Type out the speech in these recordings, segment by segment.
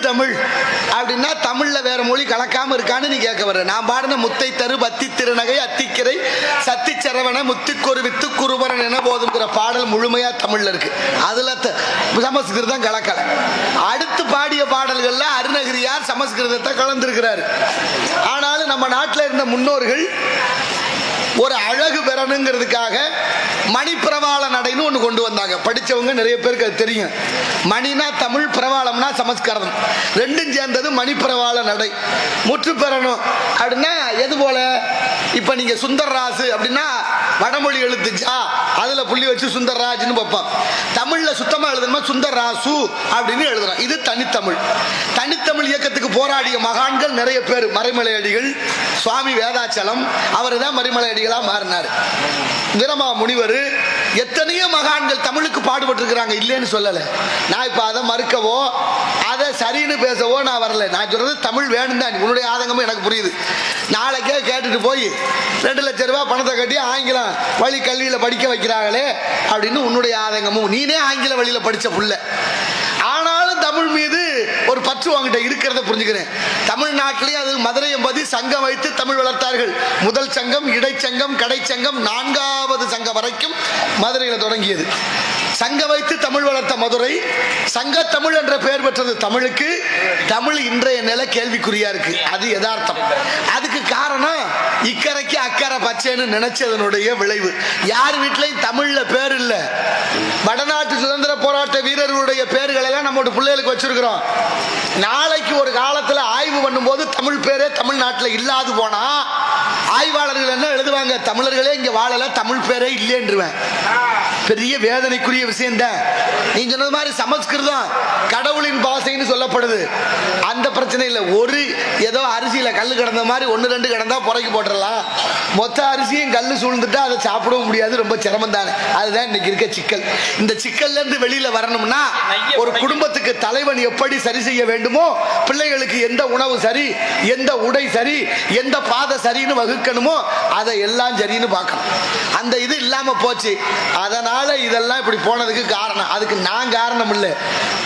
தமிழ் அப்படின்னா தமிழ்ல வேற மொழி கலக்காம இருக்கான்னு நீ கேட்க வர்ற. நான் பாடின முத்தை தரு பத்தி திருநகை அத்திக்கிரை சத்தி சரவண முத்துக்கொரு வித்து குருபரன் என போதுங்கிற பாடல் முழுமையா தமிழ்ல இருக்கு. அதுல சமஸ்கிருதம் கலக்கல. அடுத்து பாடிய பாடல்கள்ல அருணகிரியார் சமஸ்கிருதத்தை கலந்திருக்கிறார். ஆனாலும் நம்ம நாட்டில் இருந்த முன்னோர்கள் ஒரு அழகு பெறணுங்கிறதுக்காக மணிப்பிரவாள நடைன்னு ஒன்று கொண்டு வந்தாங்க. படித்தவங்க நிறைய பேருக்கு அது தெரியும். மணினா தமிழ், பிரவாளம்னா சமஸ்கிருதம், ரெண்டும் சேர்ந்தது மணிப்பிரவாள நடை. முற்று பெறணும் அப்படின்னா எது போல, இப்போ நீங்கள் சுந்தர்ராசு அப்படின்னா வடமொழி எழுத்துச்சா அதில் புள்ளி வச்சு சுந்தர்ராஜ்னு வைப்பான். தமிழில் சுத்தமாக எழுதணுமா சுந்தர்ராசு அப்படின்னு எழுதுறான். இது தனித்தமிழ். தனித்தமிழ் இயக்கத்துக்கு போராடிய மகான்கள் நிறைய பேர். மறைமலை அடிகள், சுவாமி வேதாச்சலம், அவர் தான் மறைமலை அடிகளா மாறினார். வீரமா முனிவர், எத்தனையோ மகான்கள் தமிழுக்கு பாடுபட்டு இருக்கிறாங்க, இல்லைன்னு சொல்லலை. நான் இப்போ அதை மறுக்கவோ அதை சரின்னு பேசவோ நான் வரல. நான் சொல்றது தமிழ் வேணும் தான். உன்னுடைய ஆதங்கமும் எனக்கு புரியுது. நாளைக்கே கேட்டுட்டு போய் 2 லட்சம் ரூபாய் பணத்தை கட்டி ஆங்கிலம் வழி கல்வியில் படிக்க வைக்கிறாங்களே அப்படின்னு உன்னுடைய ஆதங்கமும். நீனே ஆங்கில வழியில் படித்த புள்ள. ஆனாலும் தமிழ் மீது ஒரு பற்று வாங்கிட்ட இருக்கிறத புரிஞ்சுக்கிறேன். தமிழ்நாட்டிலேயே அது மதுரை என்பது சங்கம் வைத்து தமிழ் வளர்த்தார்கள். முதல் சங்கம், இடைச்சங்கம், கடைச்சங்கம், 4வது சங்கம் வரைக்கும் மதுரையில் தொடங்கியது. சங்கம் வைத்து தமிழ் வளர்த்த மதுரை சங்க தமிழ் என்ற பெயர் பெற்றது. தமிழுக்கு தமிழ் இன்றைய நிலை கேள்விக்குறியா இருக்கு. அது யதார்த்தம். அதுக்கு காரணம் இக்கரைக்கு அக்கறை பச்சைன்னு நினைச்சதனுடைய விளைவு. யார் வீட்டிலையும் தமிழ்ல பேர் இல்லை. வடநாட்டு சுதந்திர போராட்ட வீரர்களுடைய பேர்களை எல்லாம் நம்ம பிள்ளைகளுக்கு வச்சிருக்கிறோம். நாளைக்கு ஒரு காலத்துல ஆய்வு பண்ணும்போது தமிழ் பேரே தமிழ்நாட்டில் இல்லாது போனா ஆய்வாளர்கள் என்ன எழுதுவாங்க, தமிழர்களே இங்க வாழல, தமிழ் பேரே இல்லைன்றுவேன். பெரிய வேதனைக்குரிய விஷயம் தான். நீ சொன்னது மாதிரி சமஸ்கிருதம் கடவுளின் பாஷைன்னு சொல்லப்படுது. அந்த பிரச்சனை இல்லை. ஒரு ஏதோ அரிசியில கல்லு கிடந்த மாதிரி 1-2 கிடந்தா புறக்கி போட்டுடலாம். மொத்த அரிசியும் கல்லு சூழ்ந்துட்டா அதை சாப்பிடவும் முடியாது. ரொம்ப சிரமம் தானே. அதுதான் இன்னைக்கு இருக்க சிக்கல். இந்த சிக்கல்ல இருந்து வெளியில வரணும்னா ஒரு குடும்பத்துக்கு தலைவன் எப்படி சரி செய்ய வேண்டுமோ, பிள்ளைகளுக்கு எந்த உணவு சரி, எந்த உடை சரி, எந்த பாதை சரின்னு வகுக்கணுமோ அதை எல்லாம் சரின்னு பார்க்கணும். அந்த இது இல்லாம போச்சு. அதனால இதெல்லாம் இப்படி போனதுக்கு காரணம். அதுக்கு நான் காரணம் இல்லை.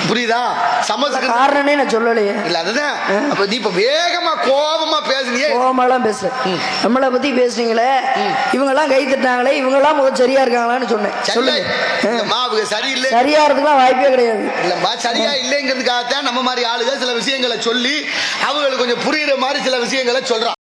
புரியுதா? சமஸ்கிருதம் காரணமே நான் சொல்லலையே. இல்ல அதுதான். அப்ப நீ இப்ப வேகமா கோபமா பேசுனியே. கோபமாலாம் பேசல. நம்மளை பத்தி பேசுனீங்களே, இவங்க எல்லாம் கை தட்டாங்களே, இவங்க எல்லாம் முதல் சரியா இருக்காங்களான்னு சொன்னேன். சொல்லுங்க. சரியில்லை, சரியா இருக்குலாம் வாய்ப்பே கிடையாது. இல்லம்மா, சரியா இல்லைங்கிறதுக்காகத்தான் நம்ம மாதிரி ஆளுங்க சில விஷயங்களை சொல்லி அவங்களுக்கு கொஞ்சம் புரியுற மாதிரி சில விஷயங்களை சொல்றான்.